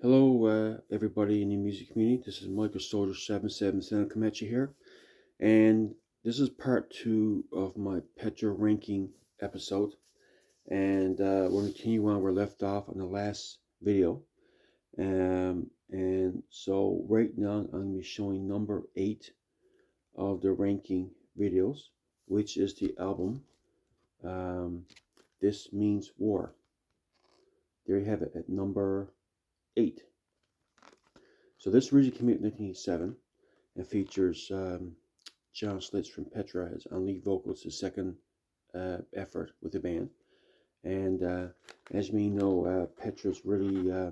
Hello, everybody in the music community. This is Michael Soldier 777 coming at you here, and this is part two of my Petra ranking episode. And we're going to continue on where we left off on the last video. And so right now I'm going to be showing number 8 of the ranking videos, which is the album This Means War. There you have it at number 8. So this originally came out in 1987 and features John Slits from Petra as on lead vocals, his second effort with the band. And as we know, Petra's really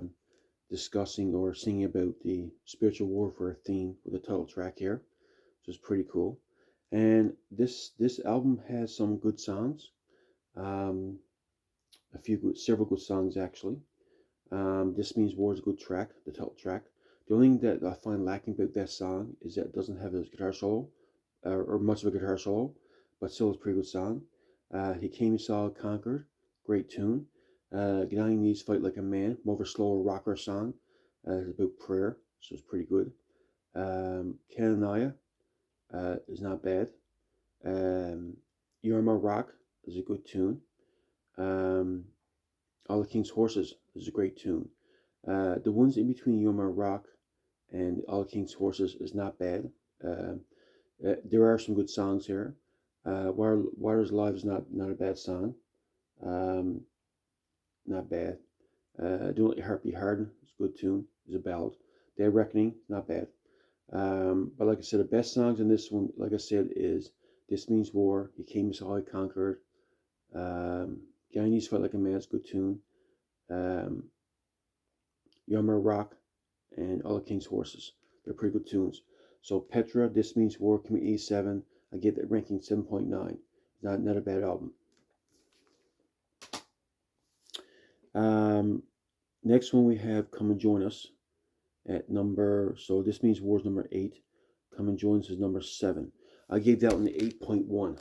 discussing or singing about the spiritual warfare theme with the title track here, which is pretty cool. And this album has some good songs, um, several good songs actually. This Means War is a good track, the title track. The only thing that I find lacking about that song is that it doesn't have a guitar solo, or much of a guitar solo, but still it's a pretty good song. He Came, He Saw, Conquered, great tune. Get on Your Knees, Fight Like a Man, more of a slower rocker song. It's about prayer, so it's pretty good. Canania is not bad. You're My Rock is a good tune. All the King's Horses is a great tune. The ones in between You're My Rock and All the King's Horses is not bad. There are some good songs here. Water's Live is not a bad song. Um, Not bad. Don't Let Your Heart Be Hardened is a good tune. It's a ballad. Day of Reckoning, not bad. But like I said, the best songs in this one, like I said, is This Means War, He Came, He Saw, He Conquered. Guyanese Fight Like a Man is a good tune. Um, You're My Rock and All the King's Horses. They're pretty good tunes. So Petra, This Means War, came 87. I give that ranking 7.9. Not a bad album. Next one we have Come and Join Us at number, so This Means War is number 8. Come and Join Us is number 7. I gave that one the 8.1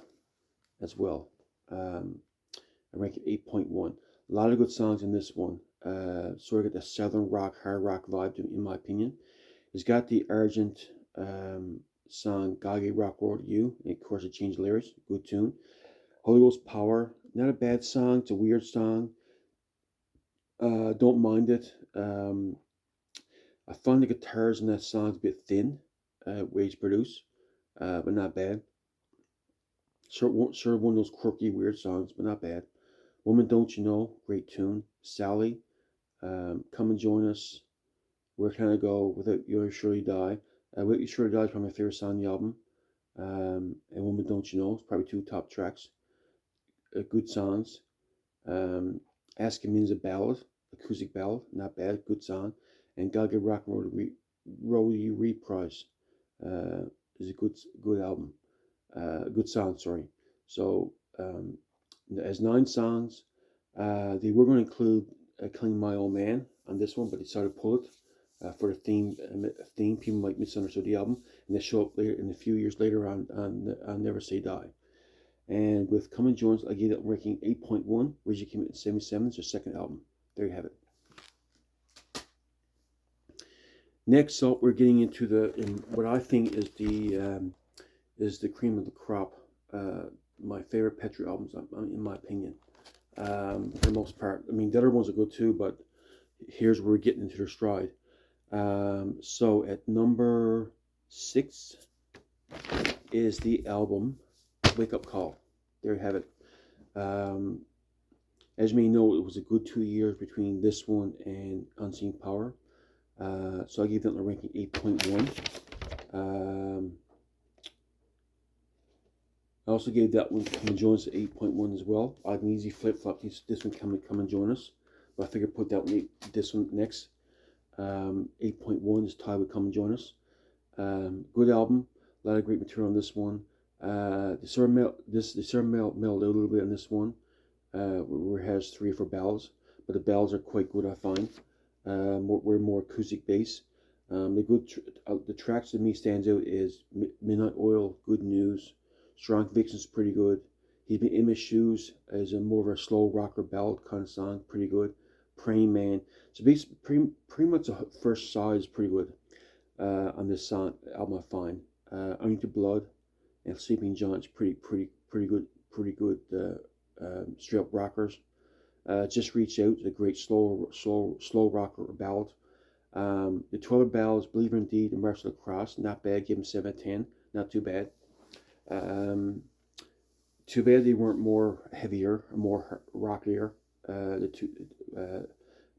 as well. I rank it 8.1. A lot of good songs in this one. Sort of got the southern rock, hard rock vibe, in my opinion. It's got the Argent song Gage Rock World You, and of course it changed lyrics, good tune. Holy Ghost Power, not a bad song, it's a weird song. Don't mind it. I find the guitars in that song a bit thin, way it's produced, but not bad. Sort of one of those quirky, weird songs, but not bad. Woman Don't You Know, great tune. Sally, Come and Join Us. Where Can I Go? Without You, I Surely Die. Without You Surely Die is probably my favorite song on the album. And Woman Don't You Know is probably two top tracks. Good songs. Ask Me is a ballad, acoustic ballad, not bad, good song. And Gaga Rock and Roll You Reprise is a good album, good song, sorry. So as 9 songs, they were going to include Killing My Old Man on this one, but they decided to pull it for the theme. People might misunderstood the album, and they show up later in a few years later on Never Say Die. And with Come and Join Us, I gave that ranking 8.1. Reggie came in 77. It's their second album. There you have it. Next up, we're getting into what I think is the cream of the crop. My favorite Petra albums, in my opinion, for the most part. I mean, the other ones are good too, but here's where we're getting into their stride. So at number 6 is the album Wake Up Call. There you have it. As you may know, it was a good 2 years between this one and Unseen Power. So I gave that a ranking 8.1. I also gave that one Come and Join Us 8.1 as well. I had an easy flip-flop. This one Come and Join Us. But I figured put this one next. 8.1 is tied with Come and Join Us. Good album. A lot of great material on this one. The sort of mellowed out a little bit on this one, where it has 3 or 4 ballads, but the ballads are quite good, I find. We're more acoustic bass. The tracks to me stands out is Midnight Oil, Good News, Strong Convictions, pretty good. He's Been in My Shoes as more of a slow rocker ballad kind of song, pretty good. Praying Man. So basically, pretty much the first side is pretty good on this song album. I find Under Blood and Sleeping Giants pretty good straight up rockers. Just Reach Out, a great slow rocker or ballad. The 12 ballads, Believer Indeed, and March of the Cross, not bad. Give them 7 out of 10. Not too bad. Too bad they weren't more heavier, more rockier. The two,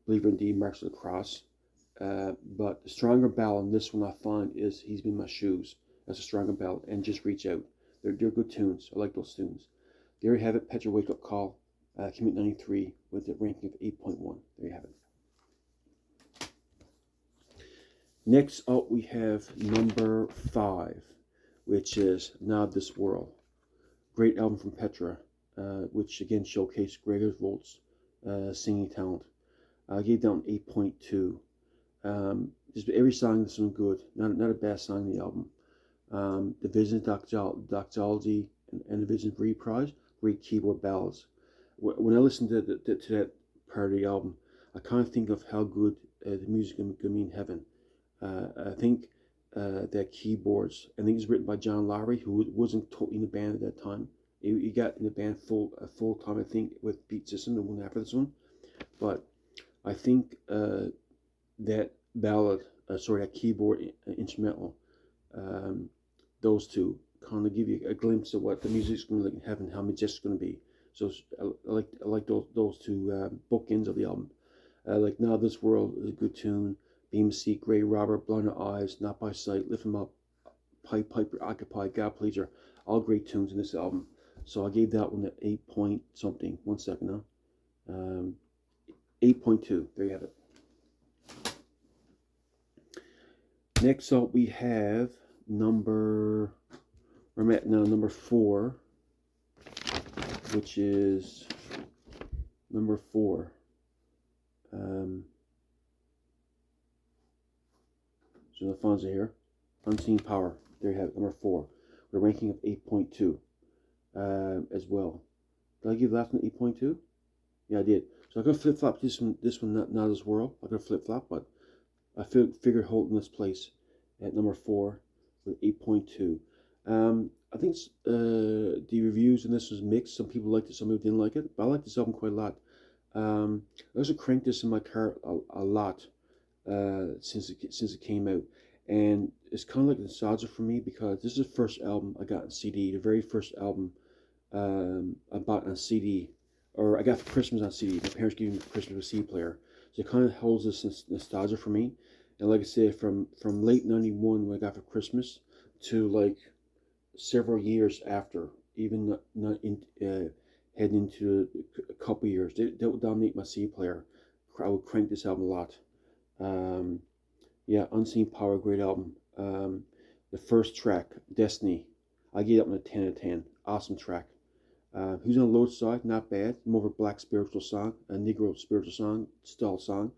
Believer Indeed, March of the Cross. But the stronger ballad in this one I find is He's Been My Shoes. That's a stronger ballad, and Just Reach Out. They're good tunes. I like those tunes. There you have it. Petra Wake Up Call. Came out 93 with a ranking of 8.1. There you have it. Next up, we have number 5, which is Not This World. Great album from Petra, which again showcased Gregor Volt's singing talent. I gave down 8.2. Just every song this one good. Not a bad song in the album. The Vision, Doxology, and the Vision Reprise, great keyboard ballads. When I listen to that part of the album, I kind of think of how good the music can be in heaven. I think that keyboards, I think it's written by John Lowry, who wasn't totally in the band at that time. He got in the band full time, I think, with Beat System, the one after this one. But I think that ballad, that keyboard instrumental, those two kind of give you a glimpse of what the music's going to look like in heaven, how majestic it's going to be. So I like those two bookends of the album. Like Now This World is a good tune. Beam Seat, Grey Robber, Blinded Eyes, Not By Sight, Lift 'Em Up, Piper, Occupy, God Pleaser, all great tunes in this album. So I gave that one an 8 point something. 1 second now. 8.2. There you have it. Next up we have number 4, which is number 4. So the funds are here. Unseen Power. There you have it, number 4. With a ranking of 8.2 as well. Did I give last one 8.2? Yeah, I did. So I'm going to flip-flop this one not as World. I'm going to flip-flop, but I figured holding this place at number 4 with 8.2. I think the reviews in this was mixed. Some people liked it, some people didn't like it. But I like this album quite a lot. I also cranked this in my car a lot since it came out, and it's kind of like nostalgia for me because this is the first album I got on CD. The very first album I bought on CD, or I got for Christmas on CD. My parents gave me for Christmas a CD player, so it kind of holds this nostalgia for me. And like I said, from late '91 when I got for Christmas to like several years after, even not in heading into a couple years, that would dominate my CD player. I would crank this album a lot. Yeah, Unseen Power, great album. The first track, Destiny, I gave that one a 10 out of 10. Awesome track. Who's on the Low Side? Not bad. More of a black spiritual song, a Negro spiritual song, style song.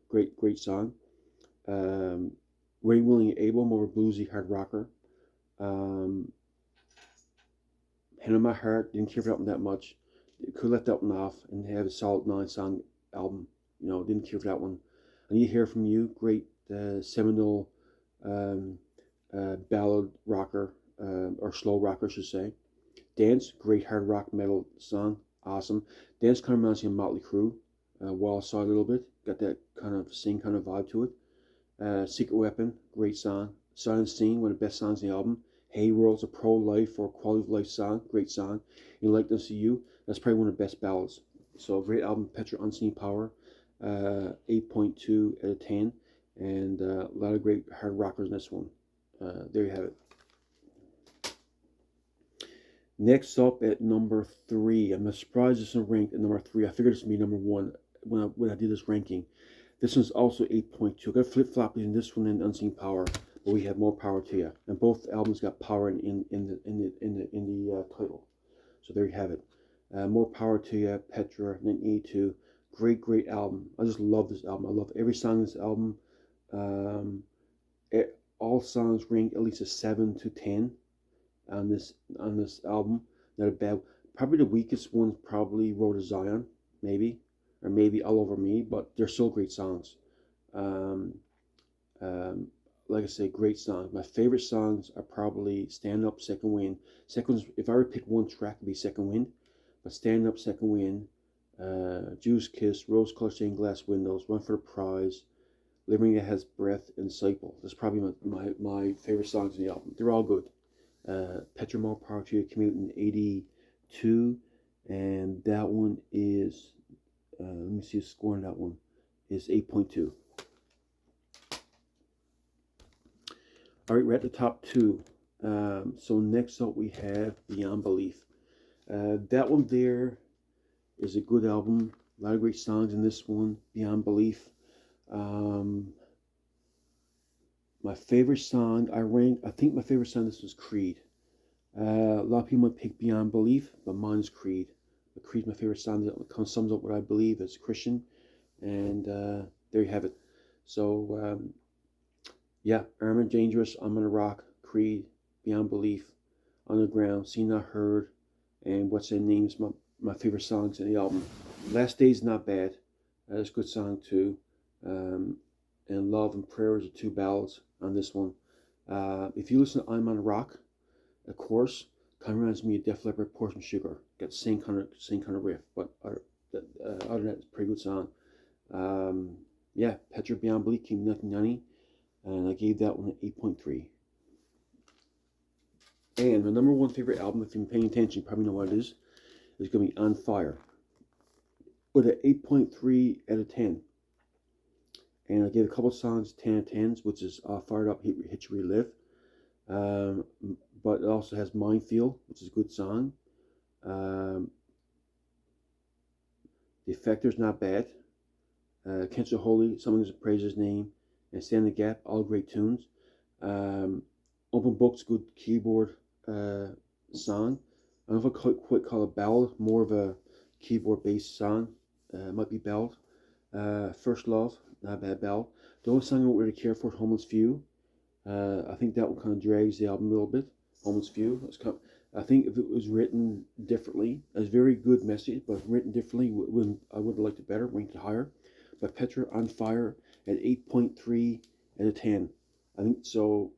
Great song. Ready, Willing, and Able, more of a bluesy hard rocker. Hand on My Heart, didn't care for that one that much. Could let that one off and have a solid 9-song album. Didn't care for that one. I Need to Hear From You, great seminal ballad rocker, or slow rocker, I should say. Dance, great hard rock metal song, awesome. Dance kind of reminds me of Motley Crue, Wild Side a little bit, got that kind of vibe to it. Secret Weapon, great song. Silent Scene, one of the best songs in the album. Hey World's a pro-life or quality of life song, great song. You Like to See You, that's probably one of the best ballads. So great album, Petra Unseen Power, 8.2 out of 10, and a lot of great hard rockers in this one. There you have it. Next up at number 3, I'm surprised this is ranked at number 3. I figured this would be number 1 when I did this ranking. This one's also 8.2. I got flip-flop between this one and Unseen Power, but we have More Power to You. And both albums got power in the title. So there you have it. More Power to You, Petra, 1982. Great album. I just love this album. I love every song in this album. All songs rank at least a 7 to 10 on this album. Not a bad. Probably the weakest one, probably Road to Zion, maybe. or maybe All Over Me, but they're still great songs. Um, um, like I say, great songs. My favorite songs are probably Stand Up, Second Wind. Second, if I were to pick one track, it'd be Second Wind. But Stand Up, Second Wind, Juice Kiss, Rose Colored Stained Glass Windows, Run for the Prize, Living That Has Breath, and Disciple. That's probably my favorite songs in the album. They're all good. Petra, More Power to You came out in 82, and that one is, let me see the score on that one, is 8.2. All right, we're at the top two. So next up we have Beyond Belief. That one there is a good album. A lot of great songs in this one, Beyond Belief. My favorite song, I think my favorite song this was Creed. A lot of people might pick Beyond Belief, but mine is Creed. But Creed's my favorite song that kind of sums up what I believe as a Christian. And there you have it. So, yeah, Arm and Dangerous, I'm Gonna Rock, Creed, Beyond Belief, Underground, Seen Not Heard, and What's Their Names, my favorite songs in the album. Last Day's not bad. That's a good song too. And Love and Prayer is the two ballads on this one. If you listen to I'm on Rock, of course, kind of reminds me of Def Leppard, Portion Sugar. Got the same kind of riff, but other than that, it's a pretty good song. Yeah, Petra, Beyond Belief came in 1990, and I gave that one an 8.3. And my number one favorite album, if you've been paying attention, you probably know what it is going to be On Fire, with an 8.3 out of 10. And I gave a couple of songs 10 out of 10s, which is Fired Up, Hit You Relive. But it also has Minefield, which is a good song. The Effector's not bad. Can't So Holy, Someone to Praise His Name, and Stand the Gap, all great tunes. Open Book's good keyboard song. I don't know if I quite call it ballad, more of a keyboard-based song. Might be ballad. First Love, not a bad ballad. The only song I don't really care for is Homeless Few. I think that one kind of drags the album a little bit. Homeless Few. I think if it was written differently, it's a very good message, but written differently, I would have liked it better, ranked it higher. But Petra, On Fire at 8.3 out of 10. I think so.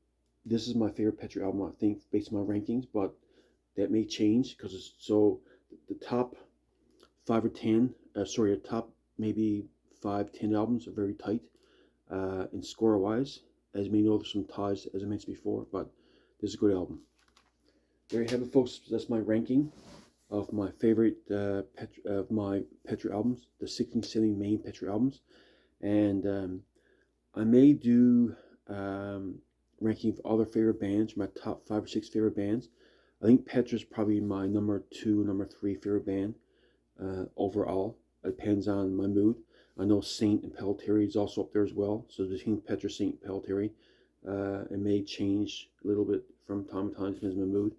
This is my favorite Petra album, I think, based on my rankings, but that may change because it's so the top 5 or 10, the top maybe 5-10 albums are very tight in score wise. As you may know, there's some ties, as I mentioned before, but this is a good album. There you have it, folks. That's my ranking of my favorite Petra albums, the 16-70 main Petra albums, and I may do ranking of other favorite bands, my top 5 or 6 favorite bands. I think Petra's probably my number 2, number 3 favorite band overall. It depends on my mood. I know Saint and Pelletieri is also up there as well. So between Petra, Saint, and Pelletieri, it may change a little bit from time to time, depends on my mood.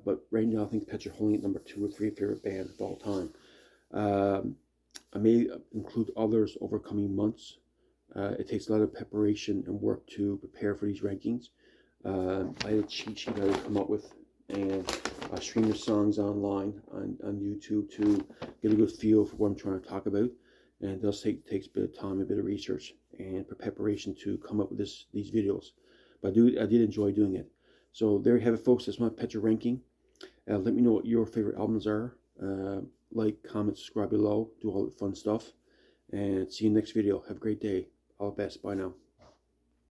But right now, I think Petra holding it number 2 or 3 favorite band of all time. I may include others over coming months. It takes a lot of preparation and work to prepare for these rankings. I had a cheat sheet I would come up with, and I stream the songs online on YouTube to get a good feel for what I'm trying to talk about. And it does takes a bit of time, a bit of research, and preparation to come up with these videos. But I did enjoy doing it. So there you have it, folks. That's my Petra ranking. Let me know what your favorite albums are. Like, comment, subscribe below. Do all the fun stuff. And see you next video. Have a great day. All the best. Bye now.